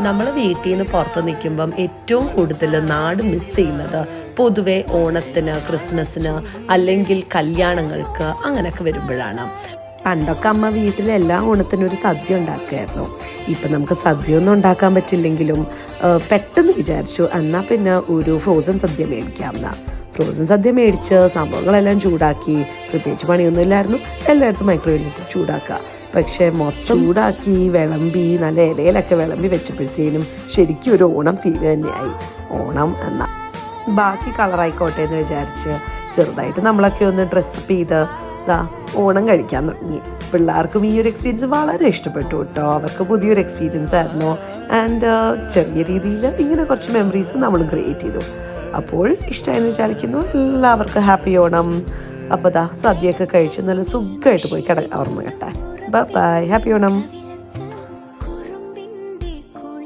നമ്മൾ വീട്ടിൽ നിന്ന് പുറത്ത് നിൽക്കുമ്പം ഏറ്റവും കൂടുതൽ നാട് മിസ് ചെയ്യുന്നത് പൊതുവെ ഓണത്തിന്, ക്രിസ്മസിന്, അല്ലെങ്കിൽ കല്യാണങ്ങൾക്ക് അങ്ങനെയൊക്കെ വരുമ്പോഴാണ്. പണ്ടൊക്കെ അമ്മ വീട്ടിലെല്ലാ ഓണത്തിനും ഒരു സദ്യ ഉണ്ടാക്കുമായിരുന്നു. ഇപ്പം നമുക്ക് സദ്യ ഒന്നും ഉണ്ടാക്കാൻ പറ്റില്ലെങ്കിലും പെട്ടെന്ന് വിചാരിച്ചു എന്നാൽ പിന്നെ ഒരു ഫ്രോസൺ സദ്യ മേടിക്കാമെന്ന. ഫ്രോസൺ സദ്യ മേടിച്ച് സംഭവങ്ങളെല്ലാം ചൂടാക്കി, പ്രത്യേകിച്ച് പണിയൊന്നുമില്ലായിരുന്നു, എല്ലായിടത്തും മൈക്രോവേവിലിട്ട് ചൂടാക്കുക. പക്ഷേ മൊത്തം ചൂടാക്കി വിളമ്പി നല്ല ഇലയിലൊക്കെ വിളമ്പി വെച്ചപ്പോഴത്തേനും ശരിക്കും ഒരു ഓണം ഫീൽ തന്നെയായി. ഓണം എന്ന ബാക്കി കളറായിക്കോട്ടെ എന്ന് വിചാരിച്ച് ചെറുതായിട്ട് നമ്മളൊക്കെ ഒന്ന് ഡ്രസ്സപ്പ് ചെയ്ത് ഓണം കഴിക്കാൻ തുടങ്ങി. പിള്ളേർക്കും ഈ ഒരു എക്സ്പീരിയൻസ് വളരെ ഇഷ്ടപ്പെട്ടു കേട്ടോ. അവർക്ക് പുതിയൊരു എക്സ്പീരിയൻസ് ആയിരുന്നു. ആൻഡ് ചെറിയ രീതിയിൽ ഇങ്ങനെ കുറച്ച് മെമ്മറീസ് നമ്മൾ ക്രിയേറ്റ് ചെയ്തു. അപ്പോൾ ഇഷ്ടമായെന്ന് വിചാരിക്കുന്നു. എല്ലാവർക്കും ഹാപ്പി ഓണം. അപ്പോൾ സദ്യയൊക്കെ കഴിച്ച് നല്ല സുഖമായിട്ട് പോയി ഉറങ്ങട്ടെ. By, happy Onam.